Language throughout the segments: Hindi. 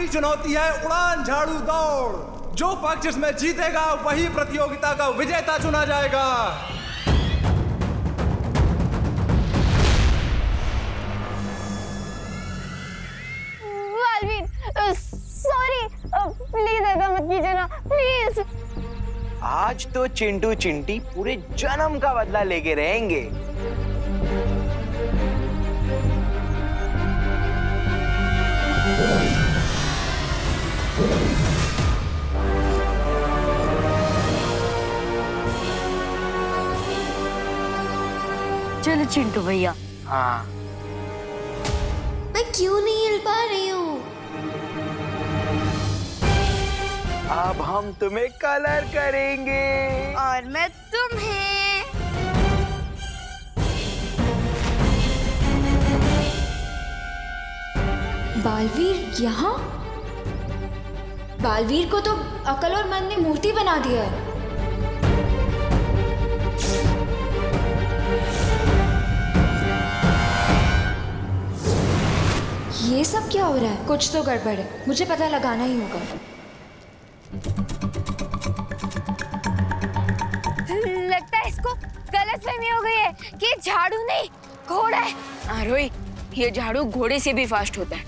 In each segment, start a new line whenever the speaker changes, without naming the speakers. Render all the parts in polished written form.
आखिरी चुनौती है उड़ान झाड़ू दौड़। जो पक्ष इसमें जीतेगा वही प्रतियोगिता का विजेता चुना जाएगा।
बालवीर, सॉरी, प्लीज ऐसा मत कीजिए ना, प्लीज।
आज तो चिंटू चिंटी पूरे जन्म का बदला लेके रहेंगे।
चलो चिंटू भैया।
हाँ,
मैं क्यों नहीं हिल पा रही हूँ?
अब हम तुम्हें कलर करेंगे।
और मैं तुम्हें। बालवीर यहाँ? बालवीर को तो अकल और मन ने मूर्ति बना दिया है। ये सब क्या हो रहा है? कुछ तो गड़बड़ है, मुझे पता लगाना ही होगा।
लगता है इसको गलतफहमी हो गई है कि ये झाड़ू नहीं घोड़ा है।
आरोही, ये झाड़ू घोड़े से भी फास्ट होता है।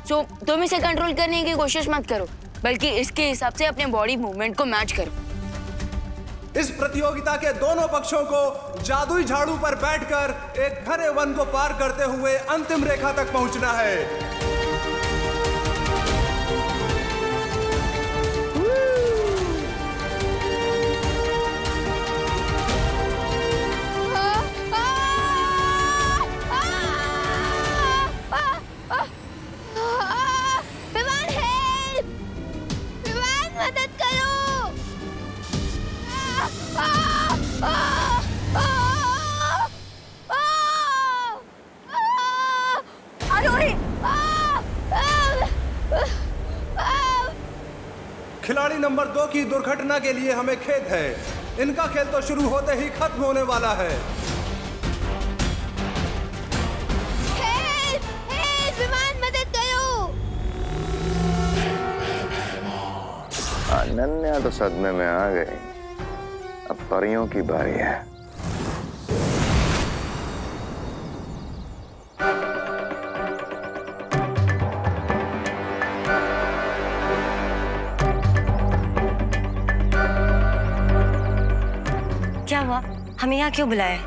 सो तुम इसे कंट्रोल करने की कोशिश मत करो, बल्कि इसके हिसाब से अपने बॉडी मूवमेंट को मैच करो।
इस प्रतियोगिता के दोनों पक्षों को जादुई झाड़ू पर बैठकर एक घने वन को पार करते हुए अंतिम रेखा तक पहुंचना है। खिलाड़ी नंबर 2 की दुर्घटना के लिए हमें खेद है। इनका खेल तो शुरू होते ही खत्म होने वाला है।
विमान मदद करो।
अनन्या तो सदमे में आ गई। अब परियों की बारी है।
क्या हुआ? हमें यहाँ क्यों बुलाया?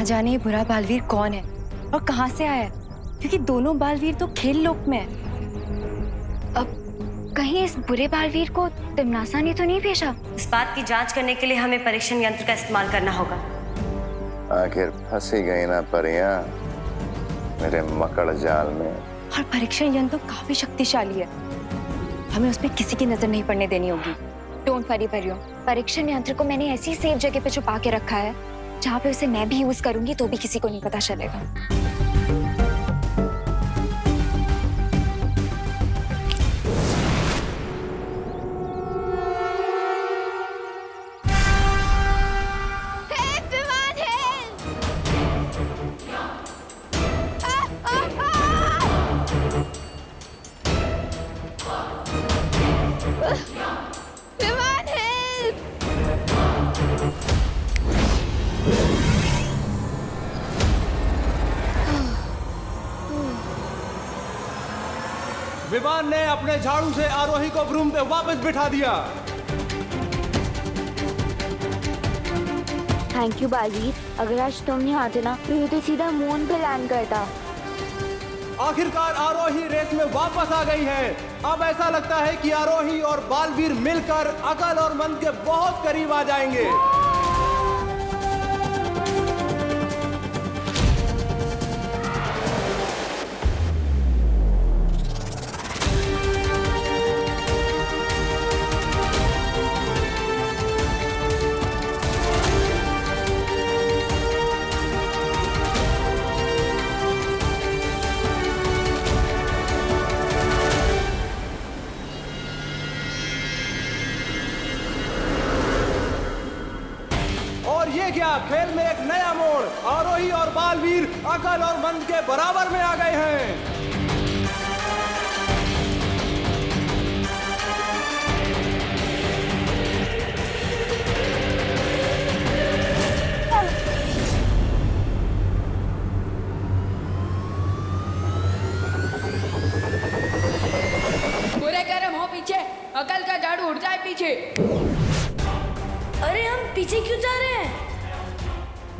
जाने ये बुरा बालवीर कौन है और कहाँ से आया है, क्योंकि दोनों बालवीर तो खेल लोक में है। अब कहीं इस बुरे बालवीर को तिमनासा ने तो नहीं भेजा?
इस बात की जांच करने के लिए हमें परीक्षण यंत्र का इस्तेमाल करना होगा।
आखिर फंसी गई ना परियां मेरे मकड़ जाल में।
और परीक्षण यंत्र तो काफी शक्तिशाली है, हमें उसमें किसी की नजर नहीं पड़ने देनी होगी। डोंट वरी परियों, परीक्षण यंत्र को मैंने ऐसी सेफ जगह पे छुपा के रखा है जहाँ पे उसे मैं भी यूज करूंगी तो भी किसी को नहीं पता चलेगा।
विमान ने अपने झाड़ू से आरोही को ब्रूम पे वापस बिठा दिया।
थैंक यू बालवीर, अगर आज तुम नहीं आते ना तो ये तो सीधा मून पे लैंड करता।
आखिरकार आरोही रेस में वापस आ गई है। अब ऐसा लगता है कि आरोही और बालवीर मिलकर अकल और मन के बहुत करीब आ जाएंगे। ये क्या, खेल में एक नया मोड़। आरोही और बालवीर अकल और मंद के बराबर में आ गए हैं।
अकल का झाड़ू उड़ जाए पीछे।
अरे हम पीछे क्यों जा रहे हैं?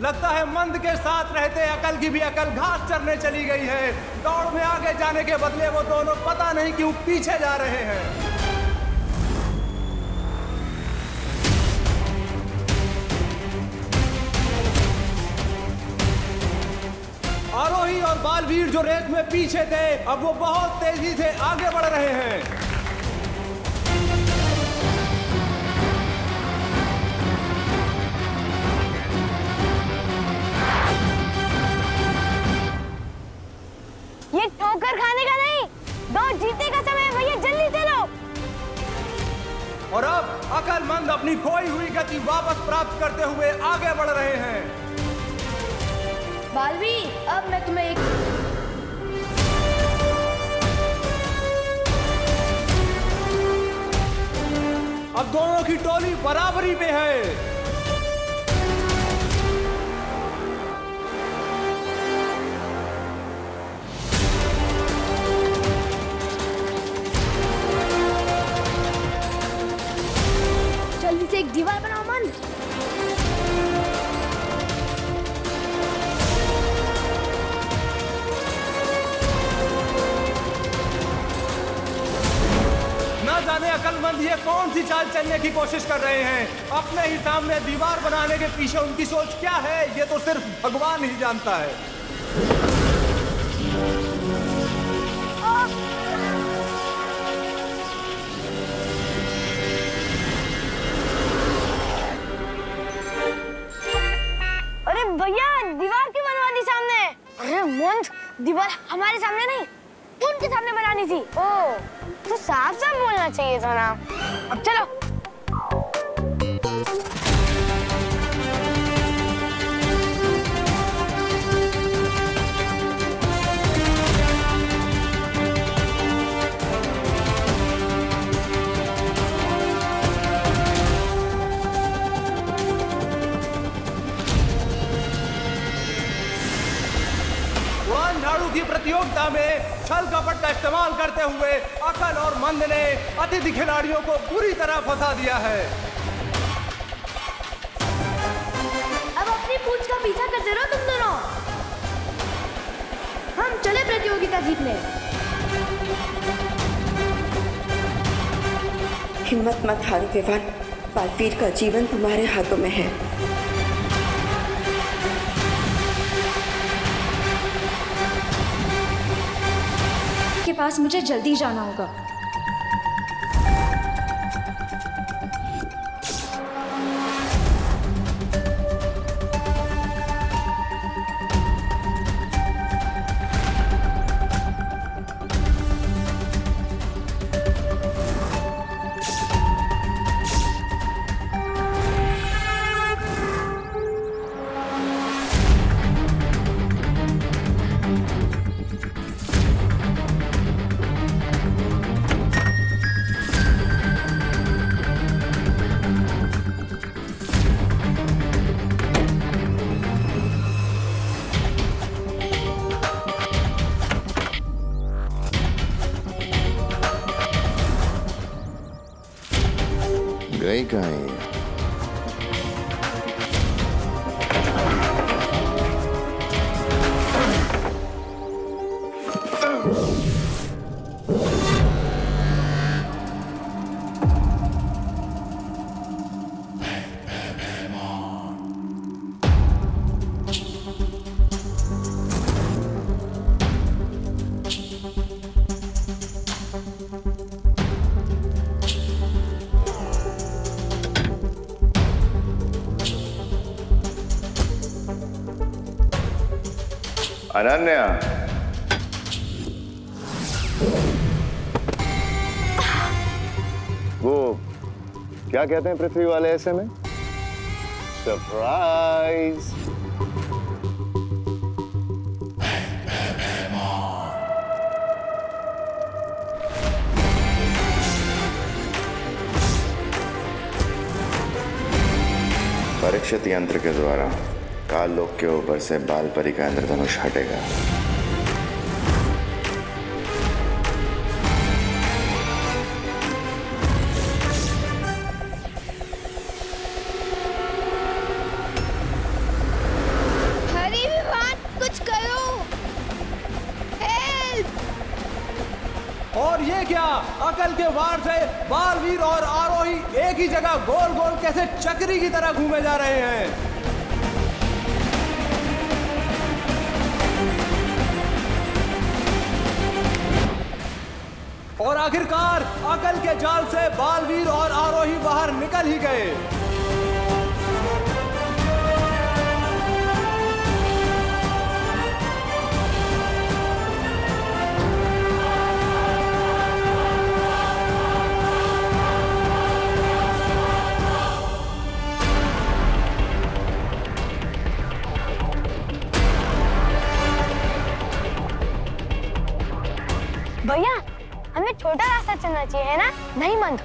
लगता है मंद के साथ रहते अकल की भी अकल घास चरने चली गई है। दौड़ में आगे जाने के बदले वो दोनों पता नहीं क्यों पीछे जा रहे हैं। आरोही और बालवीर जो रेस में पीछे थे, अब वो बहुत तेजी से आगे बढ़ रहे हैं।
ये ठोकर खाने का नहीं, दौड़ जीतने का समय है भैया, जल्दी चलो।
और अब अकलमंद अपनी खोई हुई गति वापस प्राप्त करते हुए आगे बढ़ रहे हैं।
बालवीर, अब मैं तुम्हें एक
अब दोनों की टोली बराबरी पे है।
जल्दी से एक दीवार बनाओ मंद।
न जाने अकलमंद ये कौन सी चाल चलने की कोशिश कर रहे हैं। अपने ही सामने दीवार बनाने के पीछे उनकी सोच क्या है, ये तो सिर्फ भगवान ही जानता है।
अरे भैया, दीवार क्यों बनवा दी सामने? अरे मंद, दीवार हमारे सामने नहीं, उनके सामने बनानी थी। ओ, तो साफ साफ बोलना चाहिए था ना। अब चलो।
झाड़ू की प्रतियोगिता में छल कपट का इस्तेमाल करते हुए अकल और मंद ने अतिथि खिलाड़ियों को पूरी तरह फंसा दिया है।
अब अपनी पूंछ का पीछा करते रहो तुम दोनों। हम चले प्रतियोगिता जीतने।
हिम्मत मत हारो विवान, बालवीर का जीवन तुम्हारे हाथों में है।
के पास मुझे जल्दी जाना होगा।
गई कहाँ है? अनन्या, वो क्या कहते हैं पृथ्वी वाले ऐसे में? सरप्राइज। परीक्षित यंत्र के द्वारा काल लोक के ऊपर से बाल परी का इंद्रधनुष हटेगा।
हरी विवान, कुछ करो। हेल्प!
और ये क्या, अकल के वार से बालवीर और आरोही एक ही जगह गोल गोल कैसे चक्री की तरह घूमे जा रहे हैं। और आखिरकार अकल के जाल से बालवीर और आरोही बाहर निकल ही गए।
भैया, हमें छोटा रास्ता चलना चाहिए, है ना? नहीं मंद,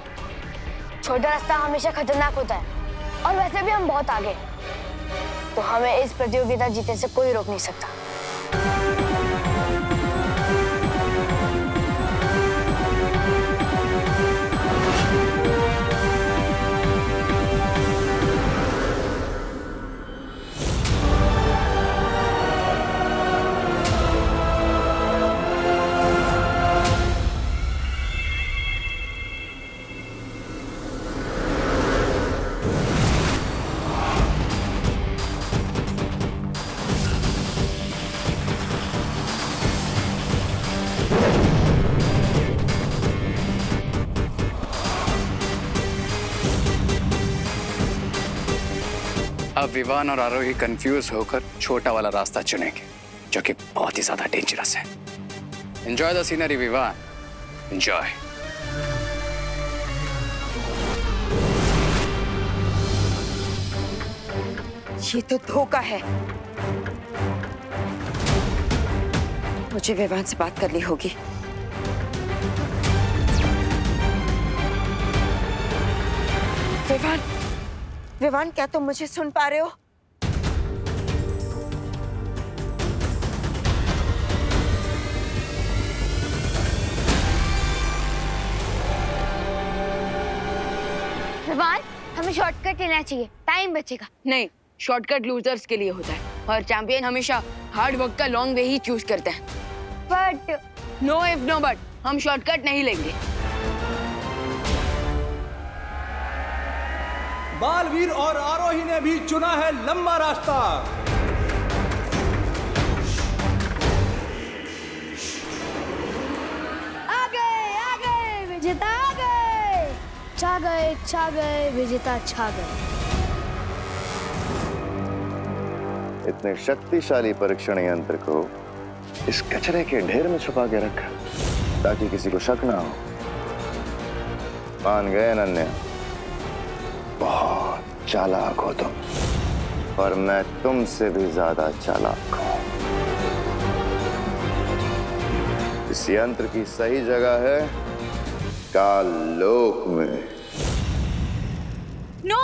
छोटा रास्ता हमेशा खतरनाक होता है और वैसे भी हम बहुत आगे, तो हमें इस प्रतियोगिता जीतने से कोई रोक नहीं सकता।
अब विवान और आरोही कंफ्यूज होकर छोटा वाला रास्ता चुनेंगे, जो कि बहुत ही ज्यादा डेंजरस है। Enjoy the scenery Vivaan, enjoy.
ये तो धोखा है। मुझे विवान से बात करनी होगी। विवान, विवान, क्या तुम मुझे सुन पा रहे हो?
विवान, हमें शॉर्टकट लेना चाहिए, टाइम बचेगा।
नहीं, शॉर्टकट लूजर्स के लिए होता है और चैंपियन हमेशा हार्ड वर्क का लॉन्ग वे ही चूज करते हैं।
But
no if no but, हम शॉर्टकट नहीं लेंगे।
बालवीर और आरोही ने भी चुना है लंबा रास्ता।
आगे विजेता आ गए, छा गए विजेता छा गए।
इतने शक्तिशाली परीक्षण यंत्र को इस कचरे के ढेर में छुपा के रखा ताकि किसी को शक ना हो। मान गए अनन्या, बहुत चालाक हो तुम, और मैं तुमसे भी ज्यादा चालाक हूं। इस यंत्र की सही जगह है काल लोक में।
नो!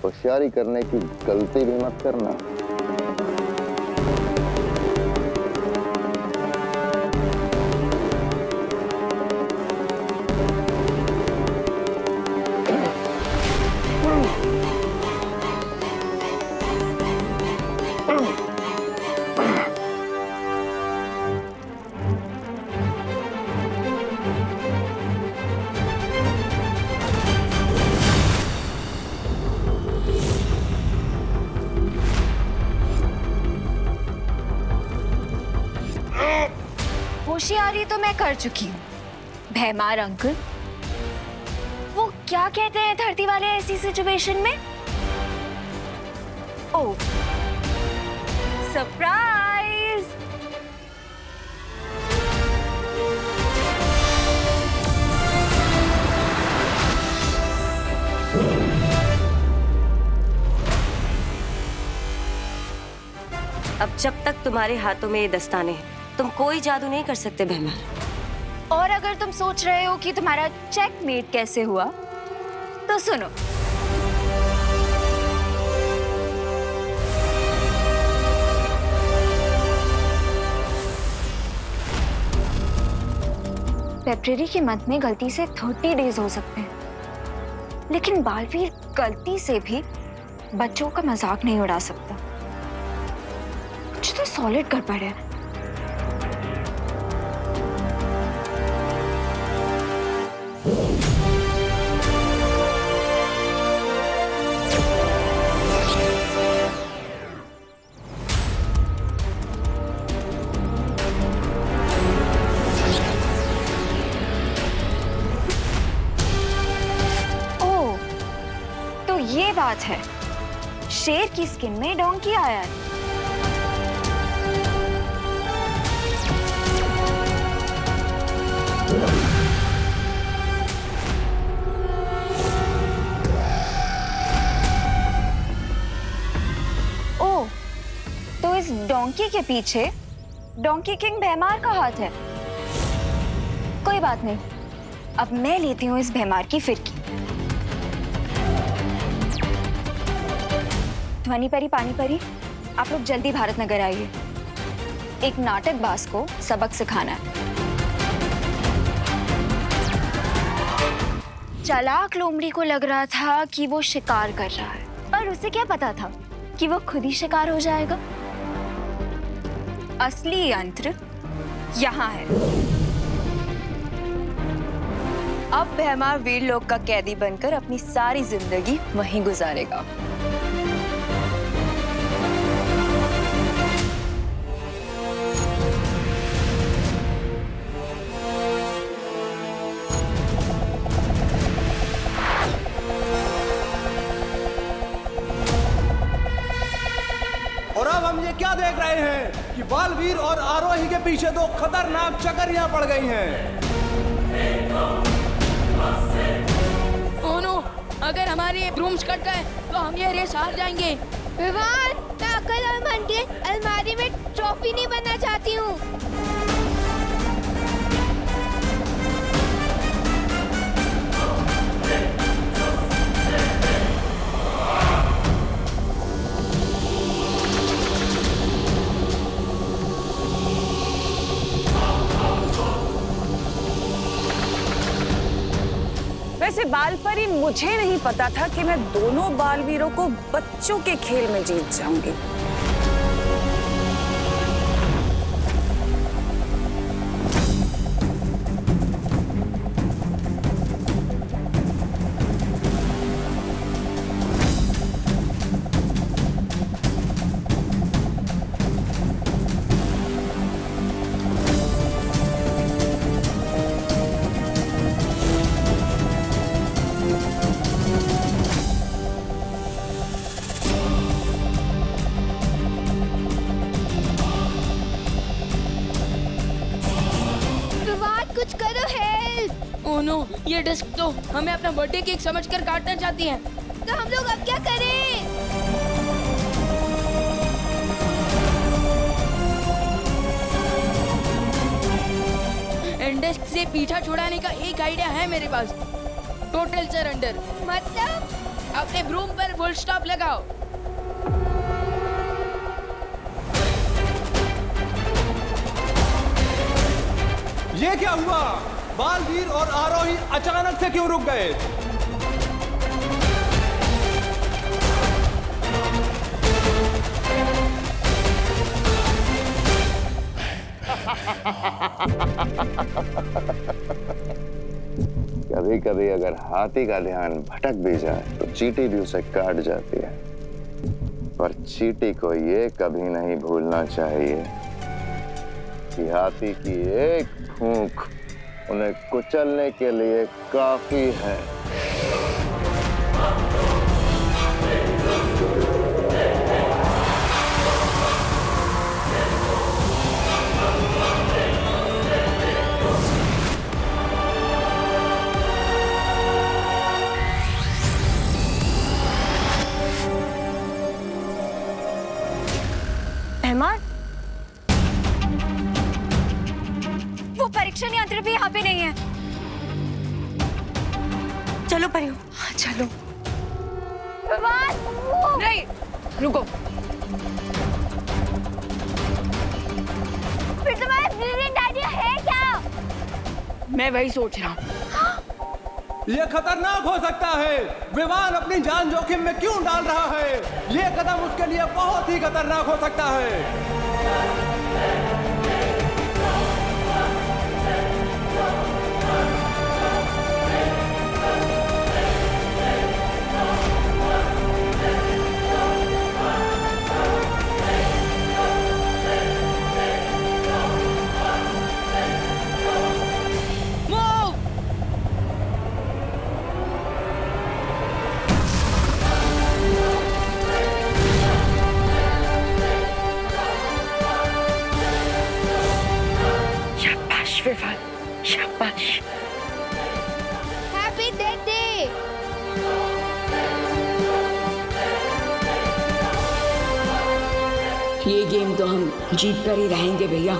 होशियारी करने की गलती भी मत करना।
होशियारी तो मैं कर चुकी हूँ। भैमार अंकल, वो क्या कहते हैं धरती वाले ऐसी सिचुएशन में? ओह, सरप्राइज!
अब जब तक तुम्हारे हाथों में ये दस्ताने हैं, तुम कोई जादू नहीं कर सकते भैमार।
और अगर तुम सोच रहे हो कि तुम्हारा चेकमेट कैसे हुआ, तो सुनो। फेब्रुअरी के मंथ में गलती से 30 डेज हो सकते हैं, लेकिन बालवीर गलती से भी बच्चों का मजाक नहीं उड़ा सकता। कुछ तो सॉलिड गड़बड़ है। ये बात है, शेर की स्किन में डोंकी आया है। ओह, तो इस डोंकी के पीछे डोंकी किंग भैमार का हाथ है। कोई बात नहीं, अब मैं लेती हूँ इस भैमार की फिरकी। ध्वनि परी, पानी परी, आप लोग जल्दी भारत नगर आइए। एक नाटक बाज को सबक सिखाना है। चालाक लोमड़ी को लग रहा था कि वो शिकार कर रहा है, और उसे क्या पता था कि वो खुद ही शिकार हो जाएगा। असली यंत्र यहाँ है। अब भैमार वीर लोक का कैदी बनकर अपनी सारी जिंदगी वहीं गुजारेगा।
और अब हम ये क्या देख रहे हैं कि बालवीर और आरोही के पीछे दो खतरनाक चकरियां पड़ गई हैं।
ओह नो, अगर हमारे ब्रूम्स कट गए तो हम ये रेस हार जाएंगे।
विवान, मैं अकल और मन के अलमारी में ट्रॉफी नहीं बनना चाहती हूँ।
वैसे बालपरी, मुझे नहीं पता था कि मैं दोनों बालवीरों को बच्चों के खेल में जीत जाऊंगी।
कुछ करो, हेल्प।
ओह नो, ये डिस्क तो हमें अपना बर्थडे केक समझकर काटना चाहती है।
तो हम लोग अब क्या करें?
डिस्क से पीछा छुड़ाने का एक आइडिया है मेरे पास। Total surrender.
मतलब?
अपने ब्रूम पर फुल स्टॉप लगाओ।
ये क्या हुआ? बालवीर और आरोही अचानक से क्यों रुक गए?
कभी कभी अगर हाथी का ध्यान भटक भी जाए तो चींटी भी उसे काट जाती है। पर चींटी को ये कभी नहीं भूलना चाहिए कि हाथी की एक फूंक उन्हें कुचलने के लिए काफी है।
चलो परियों।
हाँ चलो।
नहीं, रुको।
फिर तुम्हारा ब्रिलियंट आइडिया है क्या?
मैं वही सोच रहा हूँ।
ये खतरनाक हो सकता है। विवान अपनी जान जोखिम में क्यों डाल रहा है? ये कदम उसके लिए बहुत ही खतरनाक हो सकता है।
विवान, शाबाश।
Happy death day.
ये गेम तो हम जीत कर ही रहेंगे भैया।